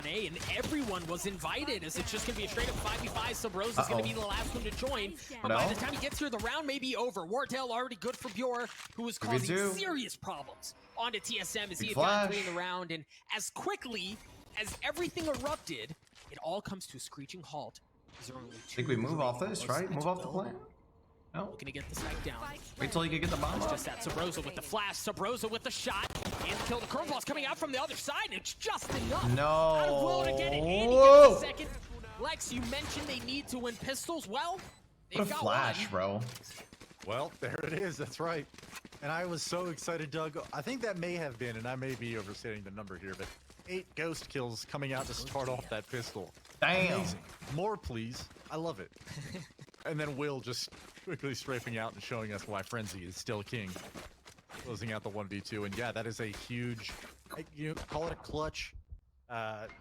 on A, and everyone was invited, as it's just going to be a straight-up 5v5. Sub Rose is going to be the last one to join, but by the time he gets here, the round may be over. Wardell already good for Bjor, who was causing serious problems onto TSM as he had gotten 3 in the round, and as quickly as everything erupted, it all comes to a screeching halt. I think we move off this, right? Move off the plant. No. Looking to get the spike down. Wait till you can get the bomb. It's just that Subroza with the flash, Subroza with the shot, and the kill. The curveball's coming out from the other side, and it's just enough. No. Out of Will to get it, and he gets the second. Lex, you mentioned they need to win pistols. Well, they've got flash, one. bro. Well, there it is. That's right. And I was so excited, Doug. I think that may have been, and I may be overstating the number here, but 8 ghost kills coming out to start off that pistol. Damn. Amazing. More, please. I love it. And then Will just quickly strafing out and showing us why Frenzy is still king. Closing out the 1v2. And yeah, that is a huge, you know, call it a clutch,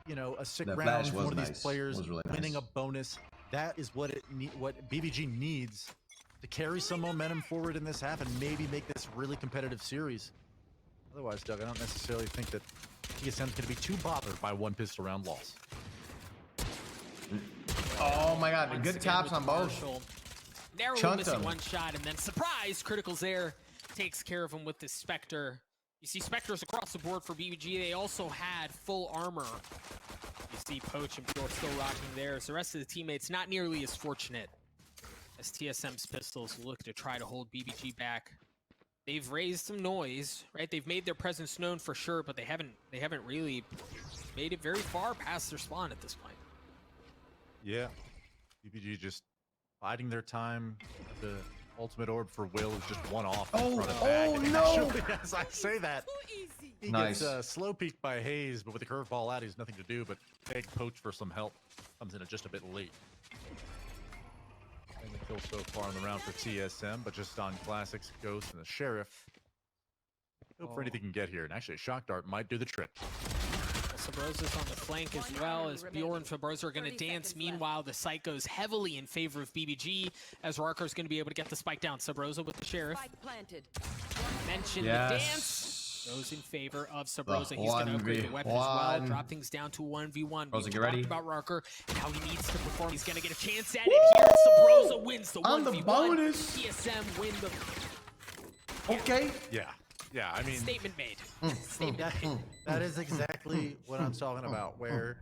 you know, a sick round for one of these players, winning a bonus. That is what what BBG needs to carry some momentum forward in this half and maybe make this really competitive series. Otherwise, Doug, I don't necessarily think that TSM's going to be too bothered by one pistol round loss. Oh my god, good taps on both. Narrowly missing one shot, and then surprise, Critical's there. Takes care of him with the Spectre. You see Spectres across the board for BBG. They also had full armor. You see Poach and Bjor still rocking theirs. The rest of the teammates not nearly as fortunate as TSM's pistols look to try to hold BBG back. They've raised some noise, right? They've made their presence known for sure, but they haven't really made it very far past their spawn at this point. Yeah, BBG just biding their time. The ultimate orb for Will is just one off. Oh, no! As I say that, he nice. Gets slow peeked by Hayes, but with the curveball out, he's nothing to do but beg Poach for some help. Comes in just a bit late. And the kill so far in the round for TSM, but just on Classics, Ghost, and the Sheriff. Hope for anything can get here, and actually a Shock Dart might do the trick. Subroza's on the flank as well, as Bjor and Subroza are going to dance. Meanwhile, the site goes heavily in favor of BBG, as Rarker's going to be able to get the spike down. Subroza with the Sheriff. Mention the dance. Goes in favor of Subroza. He's going to upgrade the weapon as well. Drop things down to 1v1. Rosa, get ready. About Rarker and how he needs to perform. He's going to get a chance at it here. Subroza wins the 1v1. On the bonus. TSM win the... Okay. Yeah, I mean... Statement made. That is exactly what I'm talking about, where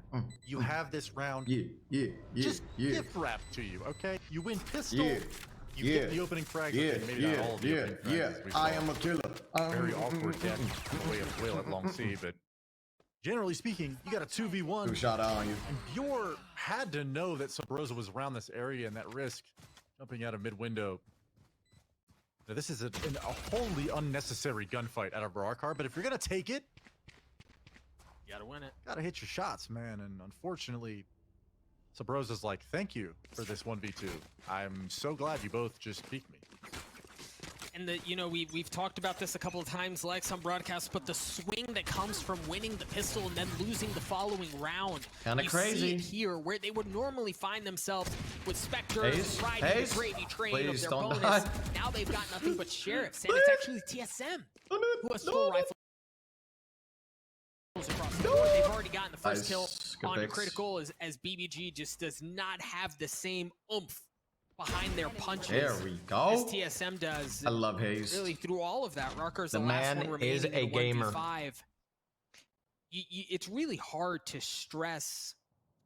you have this round just gift wrapped to you, okay? You win pistol, you get the opening frag, maybe not all of the opening frags. I am a killer. Very awkward death in the way of Will at Long C, but generally speaking, you got a 2v1. Who shot out on you? And Bjor had to know that Subroza was around this area and that risk, jumping out of mid-window. Now, this is a wholly unnecessary gunfight out of Rarkar, but if you're going to take it, you gotta win it. Gotta hit your shots, man. And unfortunately, Subroza's like, thank you for this 1v2. I'm so glad you both just peeked me. And you know, we've talked about this a couple of times, Lex, on broadcast, but the swing that comes from winning the pistol and then losing the following round. Kinda crazy. See it here, where they would normally find themselves with Spectres riding the gravy train of their bonus. Now they've got nothing but Sheriffs, and it's actually TSM who has full rifle across the board. They've already gotten the first kill on Critical, as BBG just does not have the same oomph behind their punches. There we go. As TSM does. I love Hayes. Really, through all of that, Rarker's the last one man remaining is a in the gamer. 1v5. It's really hard to stress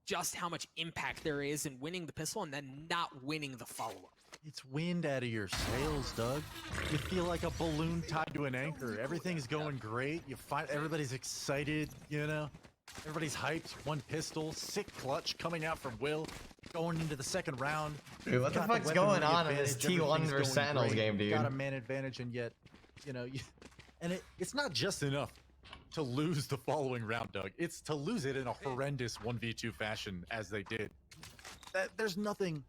just how much impact there is in winning the pistol and then not winning the follow-up. It's wind out of your sails, Doug. You feel like a balloon tied to an anchor. Everything's going great. You find everybody's excited, you know? Everybody's hyped. One pistol, sick clutch coming out from Will, going into the second round. Dude, what the fuck's going on in this T1 versus Sandals game, dude? Got a man advantage, and yet, you know, it's not just enough to lose the following round, Doug. It's to lose it in a horrendous 1v2 fashion, as they did. There's nothing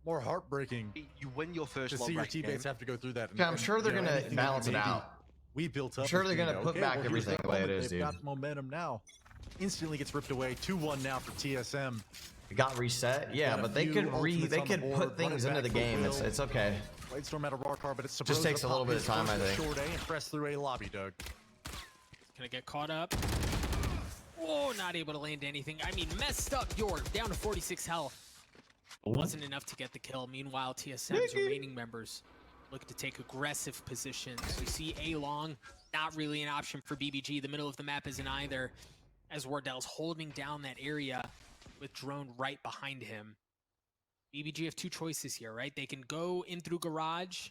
more heartbreaking. You win your first to see your teammates have to go through that. Yeah, I'm sure they're gonna balance it out. We built up. I'm sure they're gonna put back everything the way it is, dude. They've got momentum now. Instantly gets ripped away. 2-1 now for TSM. It got reset, yeah, but they could put things into the game. It's okay. Lightstorm out of Rarkar, but it's just takes a little bit of time, I think. Short A and press through a lobby, Doug. Gonna get caught up. Oh, not able to land anything. I mean, messed up York, down to 46 health. Wasn't enough to get the kill. Meanwhile, TSM's remaining members look to take aggressive positions. You see A-Long, not really an option for BBG. The middle of the map isn't either, as Wardell's holding down that area with Drone right behind him. BBG have two choices here, right? They can go in through Garage,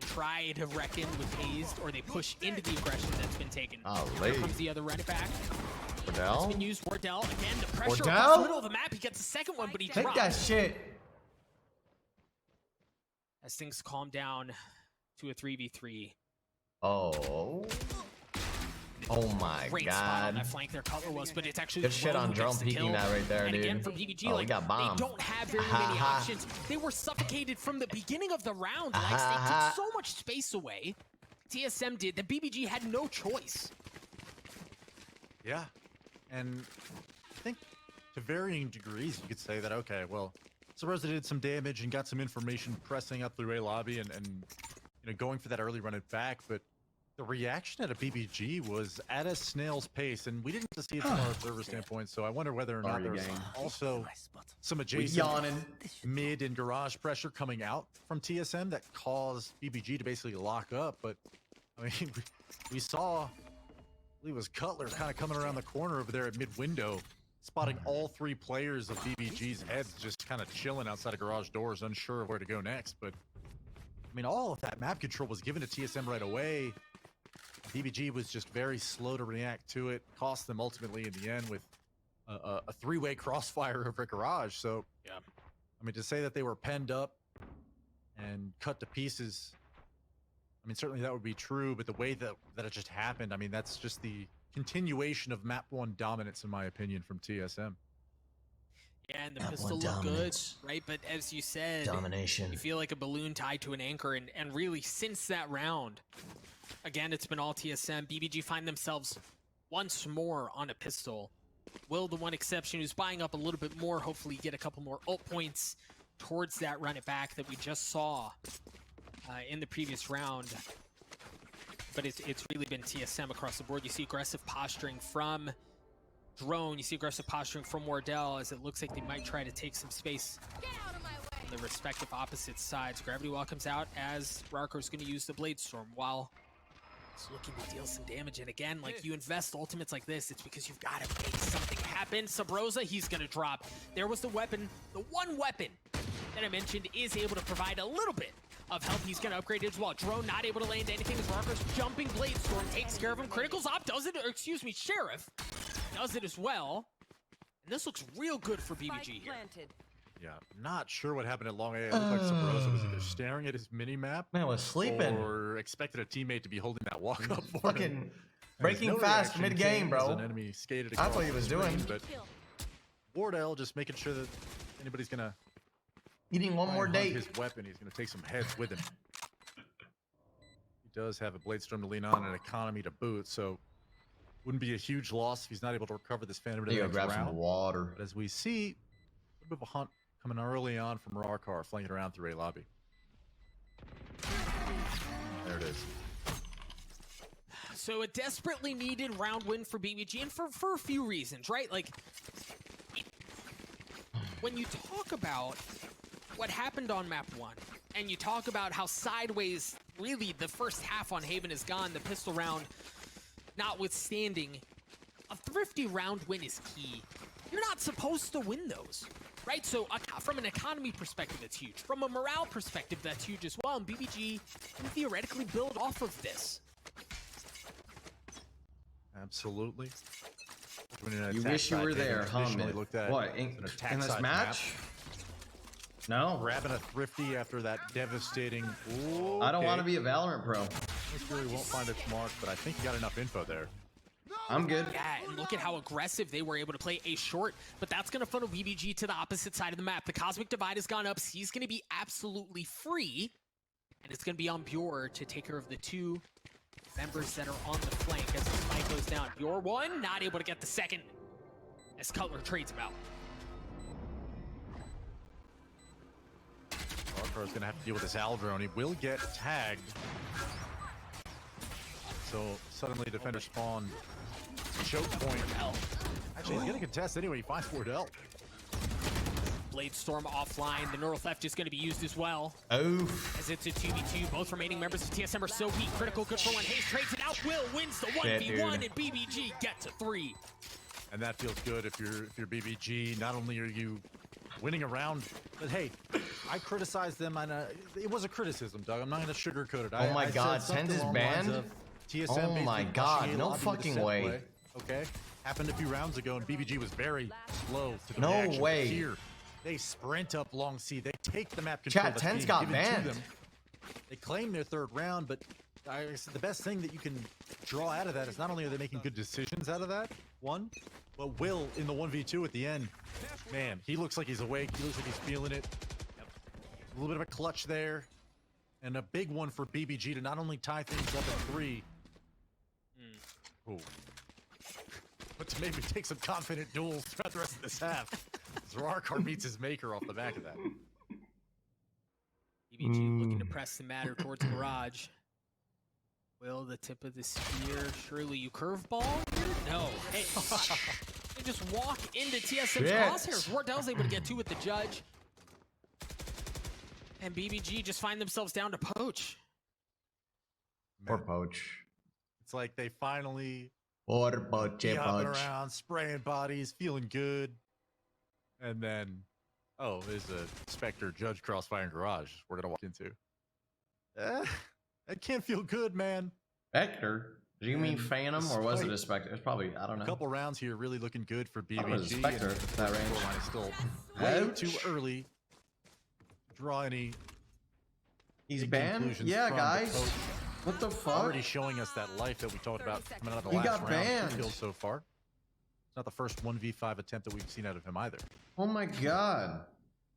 try to reckon with Hazed, or they push into the aggression that's been taken. Here comes the other right back. Wardell? It's been used. Wardell, again, the pressure Wardell? across the middle of the map. He gets the second one, but he Take drops. that shit. As things calm down to a 3v3. Oh. Oh my Great spot on god. that flank there, Cutler was, but it's actually Good shit Drone on who Drone gets the peeking kill. that right there, And dude. again, for BBG, Oh, he like, got bombed. they don't have very many options. They were suffocated from the beginning of the round. Like, they took so much space away. TSM did. The BBG had no choice. Yeah, and I think to varying degrees, you could say that, okay, well, Sabrosa did some damage and got some information pressing up through A lobby and you know, going for that early run it back, but the reaction at a BBG was at a snail's pace, and we didn't get to see it from our observer standpoint, so I wonder whether or not there's also some adjacent mid and garage pressure coming out from TSM that caused BBG to basically lock up, but I mean, we saw, I believe it was Cutler kind of coming around the corner over there at mid-window, spotting all three players of BBG's heads just kind of chilling outside of garage doors, unsure of where to go next, but I mean, all of that map control was given to TSM right away. BBG was just very slow to react to it, cost them ultimately in the end with a three-way crossfire over at Garage. So, yeah, I mean, to say that they were penned up and cut to pieces, I mean, certainly that would be true, but the way that it just happened, I mean, that's just the continuation of map one dominance, in my opinion, from TSM. Yeah, and the pistol looked good, right? But as you said, Domination. you feel like a balloon tied to an anchor, and really, since that round, again, it's been all TSM. BBG find themselves once more on a pistol. Will, the one exception, who's buying up a little bit more, hopefully get a couple more ult points towards that run it back that we just saw in the previous round. But it's really been TSM across the board. You see aggressive posturing from Drone. You see aggressive posturing from Wardell, as it looks like they might try to take some space on the respective opposite sides. Gravity Well comes out as Rarko's going to use the Blade Storm while he's looking to deal some damage. And again, like, you invest ultimates like this, it's because you've got to make something happen. Sabrosa, he's going to drop. There was the weapon. The one weapon that I mentioned is able to provide a little bit of health. He's going to upgrade it as well. Drone not able to land anything as Rarko's jumping Blade Storm takes care of him. Critical's Op does it, or excuse me, Sheriff does it as well. And this looks real good for BBG here. Yeah, not sure what happened at Long A. It looked like Sabrosa was either staring at his mini-map Man was sleeping. or expected a teammate to be holding that walk up for him. Fucking breaking No fast reaction mid-game, came bro. as an enemy skated That's what across he was the screen, doing. But Wardell just making sure that anybody's gonna Eating one more hunt date. his weapon. He's gonna take some heads with him. He does have a Blade Storm to lean on and an economy to boot, so wouldn't be a huge loss if he's not able to recover this Phantom to You the go next grab some round. water. But as we see, a little bit of a hunt coming early on from Rarkar, flanking around through A lobby. There it is. So a desperately needed round win for BBG, and for a few reasons, right? Like, when you talk about what happened on map 1, and you talk about how sideways really the first half on Haven has gone, the pistol round notwithstanding, a thrifty round win is key. You're not supposed to win those, right? So from an economy perspective, it's huge. From a morale perspective, that's huge as well, and BBG can theoretically build off of this. Absolutely. You wish you were there, huh, man? What, in this match? No. Grabbing a thrifty after that devastating. Ooh, I don't want to okay. be a Valorant pro. This really won't find its mark, but I think you got enough info there. I'm good. Yeah, and look at how aggressive they were able to play A short, but that's going to funnel BBG to the opposite side of the map. The Cosmic Divide has gone up, so he's going to be absolutely free, and it's going to be on Bjor to take care of the two members that are on the flank as the spike goes down. Bjor one, not able to get the second as Cutler trades him out. Rarkar's gonna have to deal with this Aldrone. He will get tagged. So suddenly defender spawn choke point. Actually, he's gonna contest anyway. He finds Wardell. Blade Storm offline. The neural theft is going to be used as well. Oh. As it's a 2v2. Both remaining members of TSM are so weak. Critical good for one. Hayes trades it out. Will wins the 1v1 and BBG get to 3. And that feels good if you're BBG. Not only are you winning a round, but hey, I criticized them and it was a criticism, Doug. I'm not going to sugarcoat it. Oh my God, TenZ is banned? TSM oh my God, no fucking way. Okay, happened a few rounds ago, and BBG was very slow to the no reaction. way. Here, they sprint up long C. They take the map control. Chat, TenZ got banned. They claim their 3rd round, but the best thing that you can draw out of that is not only are they making good decisions out of that, one, but Will in the 1v2 at the end, man, he looks like he's awake. He looks like he's feeling it. A little bit of a clutch there, and a big one for BBG to not only tie things up at 3, but to maybe take some confident duels throughout the rest of this half. Zerarkar meets his maker off the back of that. BBG looking to press the matter towards Garage. Will the tip of the spear surely you curveball here? No. Hey, they just walk into TSM's crosshairs. Wardell's able to get 2 with the judge. And BBG just find themselves down to Poach. Poor Poach. It's like they finally Poor Poach. around, spraying bodies, feeling good. And then, oh, there's a Spectre Judge Crossfire and Garage we're going to walk into. That can't feel good, man. Spectre? Do you mean Phantom, or was it a Spectre? It's probably, I don't know. A couple rounds here really looking good for BBG. It was a Spectre, that range. Line is still way too early to draw any. He's banned? Yeah, guys. What the fuck? Already showing us that life that we talked about coming out of the last round. Banned. Kills so far. It's not the first 1v5 attempt that we've seen out of him either. Oh my God.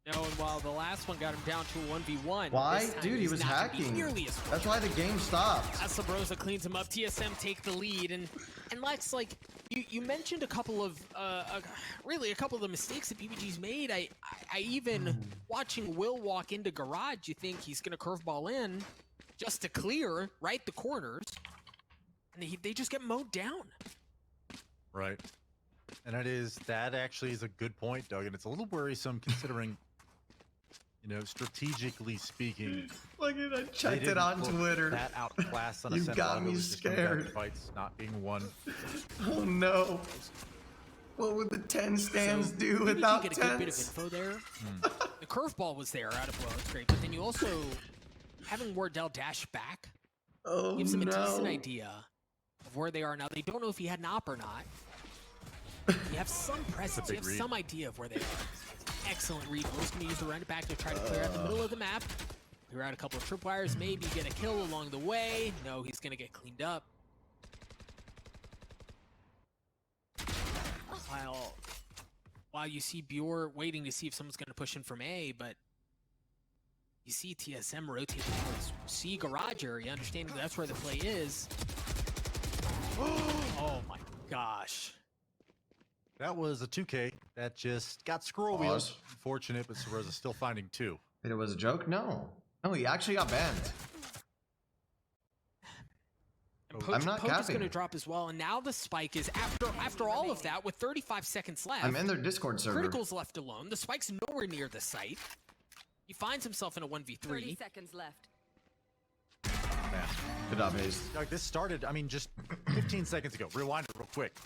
No, and while the last one got him down to a 1v1. Why? Dude, he was hacking. That's why the game stopped. As Sabrosa cleans him up, TSM take the lead. And Lex, like, you mentioned a couple of, really a couple of the mistakes that BBG's made. I even, watching Will walk into Garage, you think he's going to curveball in just to clear, right, the corners. And they just get mowed down. Right. And that actually is a good point, Doug. And it's a little worrisome considering, you know, strategically speaking. Look at I checked it on Twitter. That outclassed on a you got me scared. Fights not being won. Oh no. What would the 10 stands do without 10? You get a good bit of info there. The curveball was there out of blow. It's great. But then you also, having Wardell dash back gives them a decent idea of where they are now. They don't know if he had an op or not. You have some presence, you have some idea of where they are. Excellent read. Will's going to use the run back to try to clear out the middle of the map. Clear out a couple of tripwires, maybe get a kill along the way. No, he's going to get cleaned up. While you see Bjor waiting to see if someone's going to push in from A, but you see TSM rotating towards C Garage area, understanding that's where the play is. Oh my gosh. That was a 2K that just got scroll wheels. Unfortunate, but Sabrosa's still finding 2. Wait, it was a joke? No. No, he actually got banned. I'm not capping. Poach is going to drop as well, and now the spike is after all of that with 35 seconds left. I'm in their Discord server. Critical's left alone. The spike's nowhere near the site. He finds himself in a 1v3. 30 seconds left. Man. Good job, Hayes. Like, this started, I mean, just 15 seconds ago. Rewind it real quick.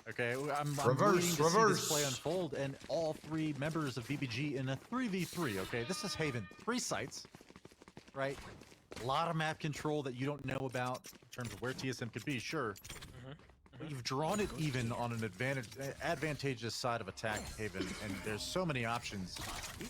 Okay, I'm reverse. waiting to see this play unfold, and all 3 members of BBG in a 3v3. Okay, this is Haven. 3 sites, right? A lot of map control that you don't know about in terms of where TSM could be, sure. But you've drawn it even on an advantageous side of attack, Haven, and there's so many options.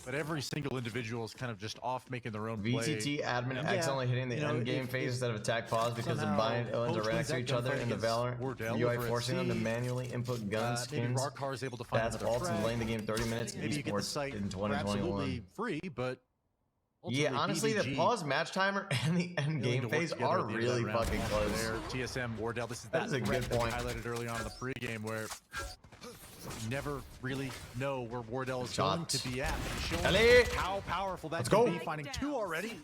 But every single individual is kind of just off making their own play. VTT admin accidentally hitting the end game phase instead of attack pause because the bind elements are right next to each other in the Valorant UI, forcing them to manually input gun skins. Maybe able to find that's faults and delaying the game 30 minutes in esports in 2021. Free, but yeah, honestly, the pause match timer and the end game phase are really fucking close. TSM Wardell, this is that is a good point. Highlighted early on in the pregame where you never really know where Wardell is going to be at. Showing how powerful that can be, finding 2 already.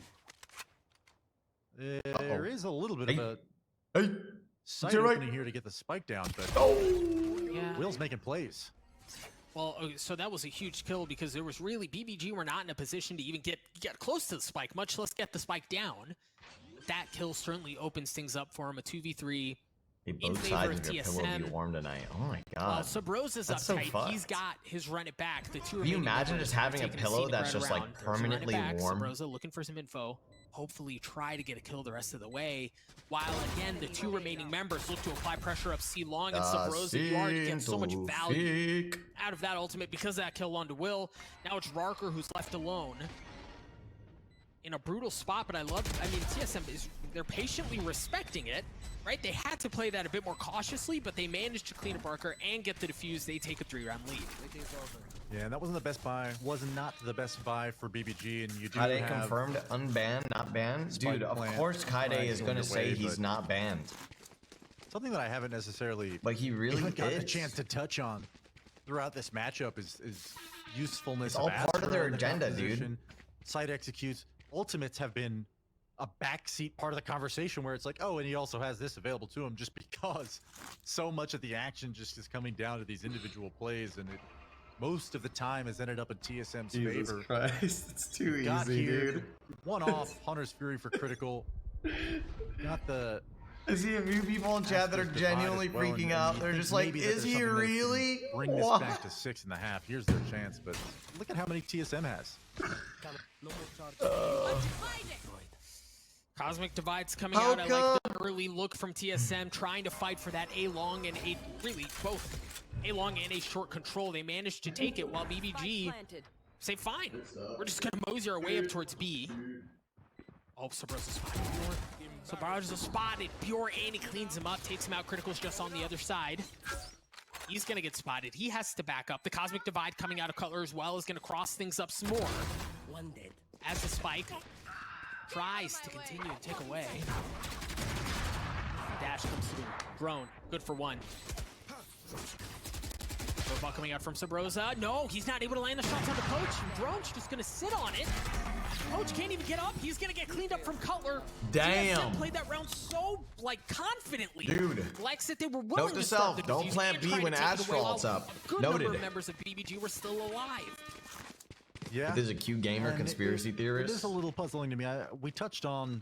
There is a little bit of a site opening here to get the spike down, but Yeah. Will's making plays. Well, so that was a huge kill because there was really BBG were not in a position to even get close to the spike, much less get the spike down. That kill certainly opens things up for him. A 2v3 Hey, in both favor sides of of your pillow be TSM. warm tonight. Oh my Well, god. Sabrosa's That's so uptight. fucked. He's got his run it back. The two Can you remaining imagine members just having a taking pillow scenic that's route just like around. There's a run it permanently back. warm? Sabrosa looking for some info. Hopefully try to get a kill the rest of the way. While again, the two remaining members look to apply pressure up C long, and Sabrosa, you already get so much value out of that ultimate because of that kill onto Will. Now it's Rarker who's left alone in a brutal spot, but I mean, TSM they're patiently respecting it, right? They had to play that a bit more cautiously, but they managed to clean up Rarker and get the defuse. They take a 3-round lead. Yeah, and that wasn't the best buy. Was not the best buy for BBG, and you do Kaide have confirmed, unbanned, not banned. Spike Dude, of plant course Kaide is gonna say underway, he's but- not banned. something that I haven't necessarily But he really even gotten a is. chance to touch on throughout this matchup is usefulness. It's all part of their Astra in the agenda, dude. composition. Site executes. Ultimates have been a backseat part of the conversation where it's like, oh, and he also has this available to him, just because so much of the action just is coming down to these individual plays, and it most of the time has ended up in TSM's favor. Christ, it's too Got here, one off Hunter's Fury for critical. Got the I see a few people in chat that are Asper's Divide genuinely as well, freaking and out. you They're think just like, maybe that is there's he something that can really? bring this What? back to 6.5. Here's their chance, but look at how many TSM has. Cosmic Divide's coming How out. I like the early look from TSM, trying to fight for that A-long and really both A-long and A short control. They managed to take it while BBG say, fine, we're just gonna mosey our way up towards B. Oh, Sabrosa's spotted Pure. Sabrosa's spotted Pure, and he cleans him up, takes him out. Critical's just on the other side. He's gonna get spotted. He has to back up. The Cosmic Divide coming out of Cutler as well is gonna cross things up some more. One dead. As the spike tries to continue and take away. Dash comes through. Drone, good for one. Ball coming out from Sabrosa. No, he's not able to land the shots on the Poach. Drone's just gonna sit on it. Poach can't even get up. He's gonna get cleaned up from Cutler. Damn. TSM played that round so confidently. Dude. Likes that they were willing Note to to start self, the don't defuse plant and B try to when take it away Astral while ult's up. A good number Noted. of members of BBG were still alive. Yeah. This is a Q gamer And conspiracy it theorist. is a little puzzling to me. We touched on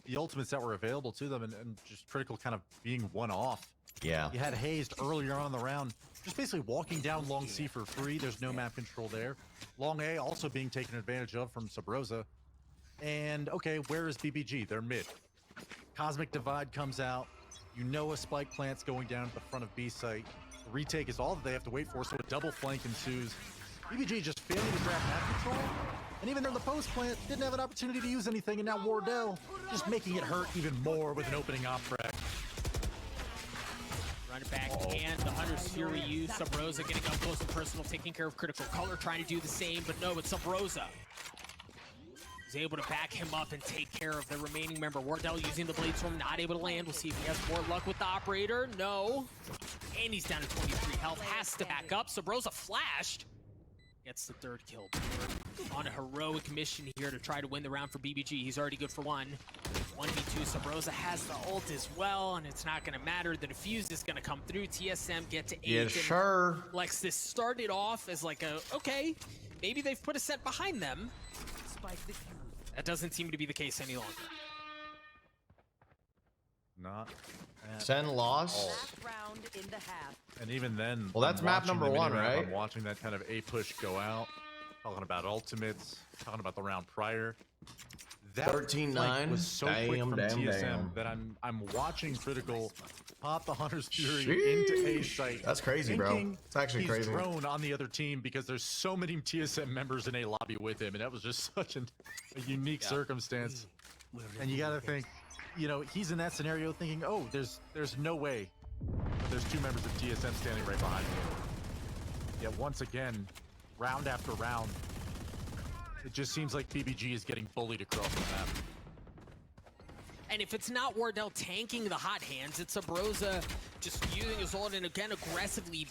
the ultimates that were available to them, and just Critical kind of being one off. Yeah. You had Hazed earlier on in the round, just basically walking down long C for free. There's no map control there. Long A also being taken advantage of from Sabrosa. And okay, where is BBG? They're mid. Cosmic Divide comes out. You know a spike plant's going down at the front of B site. The retake is all that they have to wait for, so a double flank ensues. BBG just failing to grab map control. And even in the post plant, didn't have an opportunity to use anything, and now Wardell just making it hurt even more with an opening op frag. Run it back, and the Hunter's Fury use. Sabrosa getting up close and personal, taking care of Critical. Color trying to do the same, but no, it's Sabrosa. He's able to back him up and take care of the remaining member. Wardell using the Blade Storm, not able to land. We'll see if he has more luck with the Operator. No. And he's down to 23 health. Has to back up. Sabrosa flashed. Gets the third kill. On a heroic mission here to try to win the round for BBG. He's already good for one. 1v2. Sabrosa has the ult as well, and it's not going to matter. The defuse is going to come through. TSM get to 8. Yeah, sure. Lex, this started off as like a, okay, maybe they've put a set behind them. That doesn't seem to be the case any longer. Not at Sen lost. Last round in the half. And even then, Well, that's I'm map watching number the one, mini-map, right? I'm watching that kind of A push go out, talking about ultimates, talking about the round prior. That 13-9. flank was so quick Damn, from damn, TSM damn. that I'm watching Critical pop the Hunter's Fury into A site. That's crazy, bro. thinking It's actually he's crazy. thrown on the other team because there's so many TSM members in A lobby with him, and that was just such a unique circumstance. And you gotta think, you know, he's in that scenario thinking, oh, there's no way there's two members of TSM standing right behind me. Yet once again, round after round, it just seems like BBG is getting bullied across the map. And if it's not Wardell tanking the hot hands, it's Sabrosa just using his ult and again aggressively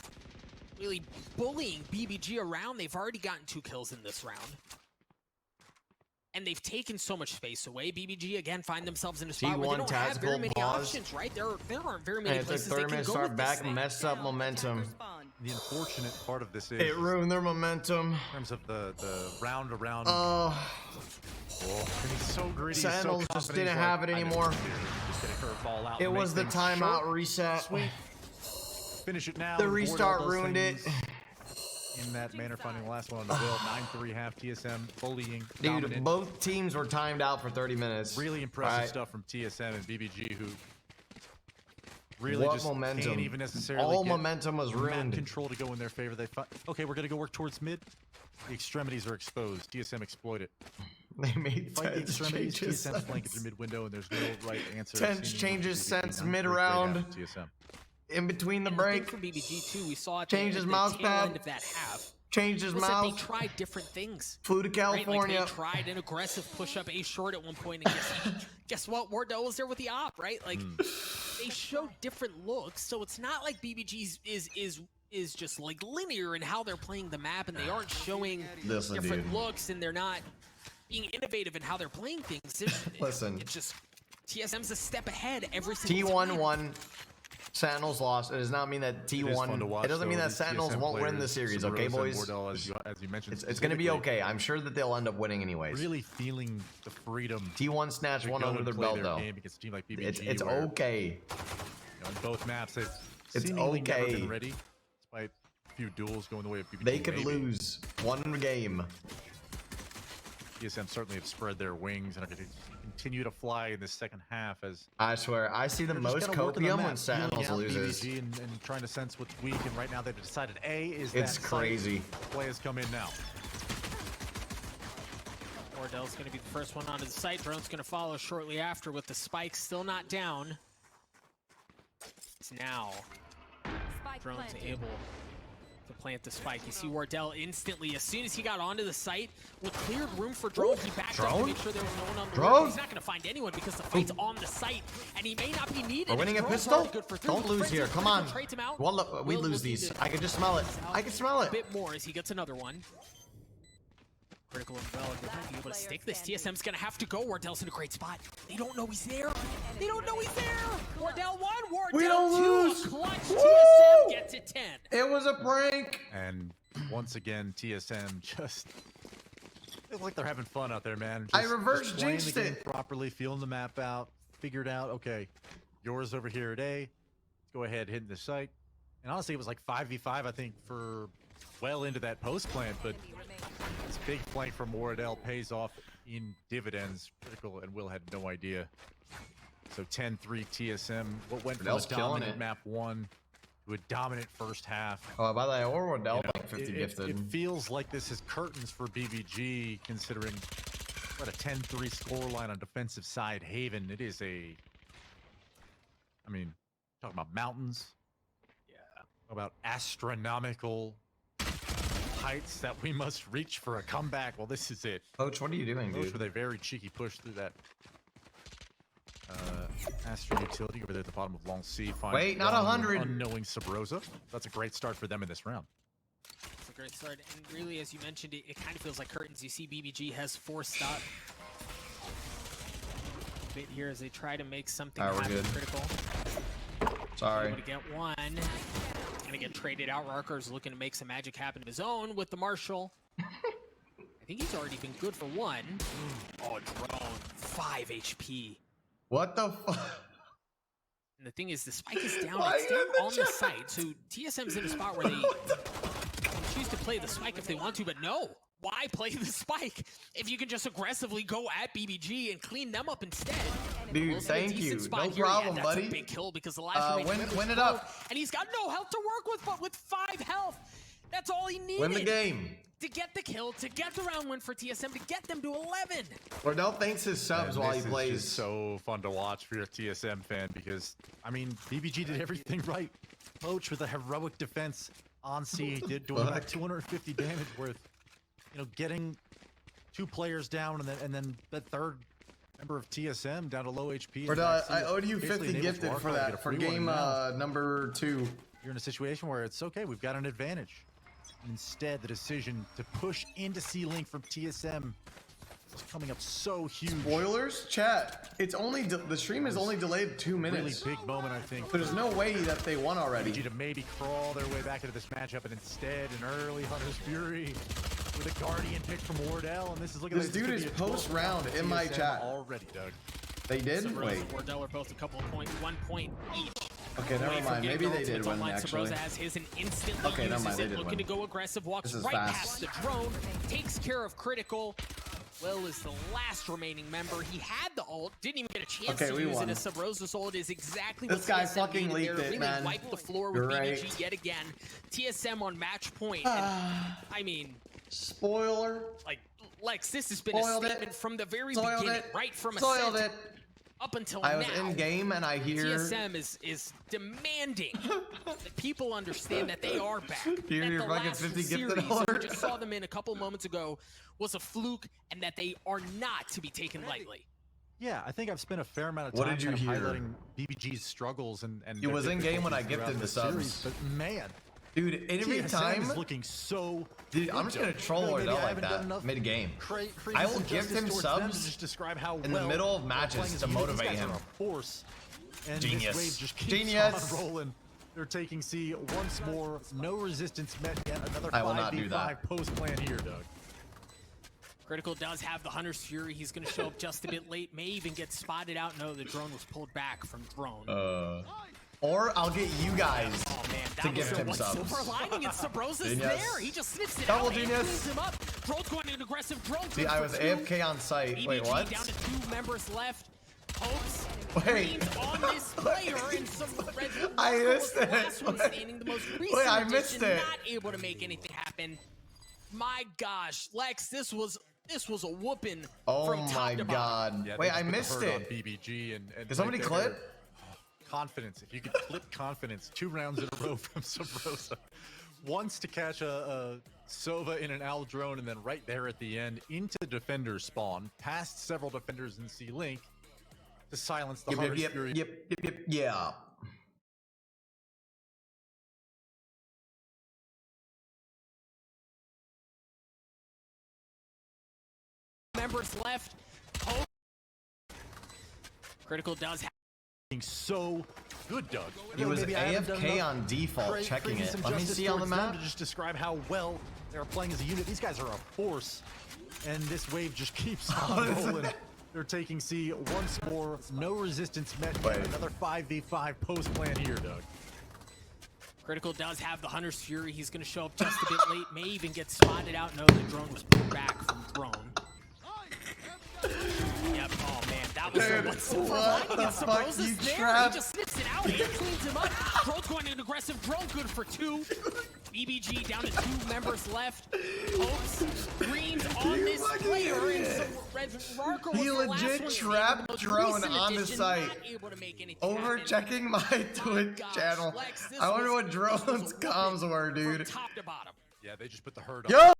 really bullying BBG around. They've already gotten 2 kills in this round. and they've taken so much space away. BBG again find themselves in a spot where T1 they don't have very many pause. options, right? There aren't very many And it's places a they 30 can minute go start with back, this thing. messed up momentum. The unfortunate part of this is It ruined their momentum. in terms of the round around. Oh, And he's so greedy. he's so Sandals just confident, didn't he's have like, it "I know anymore." what to do. Just get a curveball out it and make was the things timeout short, reset. sweet. Finish it now. The and avoid restart all those ruined it. things. In that manner, finding the last one on the Will. 9-3 half. TSM bullying. Dude, dominant. both teams were timed out for 30 minutes. Really impressive Right. stuff from TSM and BBG, who really What just momentum? can't even necessarily All get momentum was map ruined. control to go in their favor. Okay, we're gonna go work towards mid. The extremities are exposed. TSM exploit it. They made Fight the tense extremities. changes. TSM flank at their mid window, and there's no right answer. Tense seemingly changes from BBG. since 9-3 mid-round. great half from TSM. In between the And break, thing from BBG too, we saw at Changed the, his at the mouse tail pad. end of that half. changed his Was that they mouth, tried different things. flew to Right? California. Like they tried an aggressive push-up A short at one point, and guess what? Wardell was there with the op, right? Like they showed different looks, so it's not like BBG's is just like linear in how they're playing the map, and they aren't showing Listen, different dude. looks, and they're not being innovative in how they're playing things. Listen. It's just TSM's a step ahead every single T1 time. won. Sentinels lost. It does not mean that It is fun to T1. watch, It doesn't mean though. that These Sentinels TSM won't win the players, series, okay, Subrosa and boys? Wardell, as you mentioned, It's gonna be specifically, okay. I'm sure that they'll end up winning anyways. Really feeling the freedom T1 snatched to one go under and their play belt their though. game against a team like BBG. It's where, okay. you know, in both maps, they've It's seemingly never okay. been ready, despite a few duels going the way of BBG. They could maybe. lose one game. TSM certainly have spread their wings and are going to continue to fly in this second half as I swear, I see the they're just most gonna work on the copium map, when Sentinels feeling out loses. BBG and trying to sense what's weak, and right now they've decided A is It's that crazy. site. Play has come in now. Wardell's going to be the first one onto the site. Drone's going to follow shortly after with the spike still not down. It's now Drone's able to plant the spike. You see Wardell instantly, as soon as he got onto the site, with cleared room for Drone, he backed up to Drone? make sure there was no one on the Drone? roof. He's not going to find anyone because the fight's on the site, and he may not be needed. We're winning a Drone's pistol? already good for three. Don't lose Frenzy here. Come on. trades him out. We Will lose need these. to I can just smell it. I can smell a it. bit more as he gets another one. Critical and Bell are going to be able to stick this. TSM's going to have to go. Wardell's in a great spot. They don't know he's there. They don't know he's there. Wardell 1, Wardell We don't 2. lose. Clutch. Woo! TSM gets it 10. It was a prank. And once again, TSM just feels like they're having fun out there, man. I Just reverse playing the jinxed game it. properly, feeling the map out, figured out, okay, yours over here at A. Let's go ahead, hitting the site. And honestly, it was like 5v5, I think, for well into that post plant, but this big flank from Wardell pays off in dividends. Critical and Will had no idea. So 10-3 TSM. What went from a Wardell's killing dominant it. map 1 to a dominant first half. Oh, by the way, or Wardell You know, like 50 it gifted. feels like this is curtains for BBG, considering what a 10-3 scoreline on defensive side. Haven, it is a, I mean, talking about mountains. Yeah. About astronomical heights that we must reach for a comeback. Well, this is it. Coach, what are you doing, Coach dude? with a very cheeky push through that Astro utility over there at the bottom of Long C. Wait, not 100. Unknowing Subrosa. That's a great start for them in this round. It's a great start. And really, as you mentioned, it kind of feels like curtains. You see BBG has forced up a bit here as they try to make something Alright, we're happen. good. Critical. Sorry. Able to get one. Gonna get traded out. Rarker's looking to make some magic happen of his own with the Marshall. I think he's already been good for one. Oh, Drone. 5 HP. What the fuck? And the thing is, the spike is down. Why It's down in the on the chat? site. So TSM's in a spot where they can choose to play the spike if they want to, but no. Why play the spike if you can just aggressively go at BBG and clean them up instead? Dude, Will's in a thank decent you. spot No here. problem, yeah, that's buddy. a big kill because the last remaining member's win it low, up. and he's got no health to work with, but with 5 health, that's all he needed. Win the game. To get the kill, to get the round win for TSM, to get them to 11. Wardell thanks his subs And while he this is plays. just so fun to watch for a TSM fan because, I mean, BBG did everything right. Poach with a heroic defense on C, did doing about 250 damage worth. You know, getting 2 players down and then that third member of TSM down to low HP. Wardell, I owed you Basically 50 enables gifted Warcraft for to get a that, for free one game now. number 2. You're in a situation where it's okay, we've got an advantage. Instead, the decision to push into C-Link from TSM It's coming up so huge. Spoilers, chat. It's only the stream is only delayed 2 minutes. Really big moment, I think. There's no way that they won already. BBG to maybe crawl their way back into this matchup, and instead an early Hunter's Fury with a Guardian pick from Wardell, and this is looking. This dude is post round in my chat already, Doug. They did? Sabrosa Wait. and Wardell are both a couple of points, 1 point each. Okay, never mind. Maybe they did win actually. Sabrosa has his and instantly Okay, never uses mind. They it, did looking win. to go aggressive, walks This is right fast. past the drone, takes care of Critical. Will is the last remaining member. He had the ult, didn't even get a chance to use it, as Sabrosa's ult is exactly what This guy TSM fucking needed leaked there. it, Really man. wiped the floor with Great. BBG yet again. TSM on match point. And, I mean, Spoiler. like, Lex, this has been Spoiled a it. statement from the very Soiled beginning, it. right from a Soiled set it. up until I was now. in game and I hear. TSM is demanding that people understand that they are back. Hear that your the fucking last 50 gifted series that alert. we just saw them in a couple moments ago was a fluke, and that they are not to be taken lightly. Yeah, I think I've spent a fair amount of What time did you kind of hear? highlighting BBG's struggles and It was in game when I difficulties gifted throughout the series, subs. but man, Dude, every TSM time. is looking so. Dude, I'm just gonna troll Maybe Wardell I like haven't done that enough mid game. crazy I will gift justice him towards them to subs just describe how in the well middle of they're matches playing as to a unit. These motivate guys him. are a force, and Genius. this wave just keeps Genius. on rolling. They're taking C once more. No resistance met yet. Another I will not do 5v5 that. post plan here, Doug. Critical does have the Hunter's Fury. He's going to show up just a bit late. May even get spotted out. No, the drone was pulled back from drone. Or I'll get you guys Oh man, to that was gift the him one subs. silver lining, and Sabrosa's Genius. there. He just sniffs it Double out and genius. cleans him up. Drone's going to an aggressive drone. See, I was AFK on site. Wait, BBG what? down to 2 members left. Hopes Wait. Green's on this player, and some red. I was missed the it. last one Wait. standing, the most recent I missed addition, it. Not able to make anything happen. My gosh, Lex, this was a whooping Oh from top my to bottom. god. Yeah, Wait, they I just put the missed hurt on it. BBG and Did somebody right clip? there, confidence. If you could clip confidence, 2 rounds in a row from Sabrosa. Once to catch a Sova in an owl drone, and then right there at the end into defender spawn, past several defenders in C-Link to silence the Hunter's Fury. Yeah. Members left. Hope. Critical does have. So good, Doug. He was Maybe I haven't done AFK enough on default checking creating it. some Let me justice see on the towards them map. to just describe how well they're playing as a unit. These guys are a force, and this wave just keeps on rolling. They're taking C once more. No resistance met yet. Wait. Another 5v5 post plan here, Doug. Critical does have the Hunter's Fury. He's going to show up just a bit late. May even get spotted out. No, the drone was pulled back from drone. Yep. Oh man, that was Dude, the one silver what lining, the and fuck? Sabrosa's You there. trapped- He just sniffs it out and cleans him up. Drone's going to an aggressive drone. Good for 2. BBG down to 2 members left. Hopes Green's on this fucking player, and idiot. so Red Marker He was the last legit one trapped standing, the most drone recent on the addition, site. not able to make anything Over happen. checking my Twitch gosh, channel. Lex, this I wonder was- what this was a drones whooping comms were, from dude. top to bottom. Yeah, they just put the hurt on. Yo!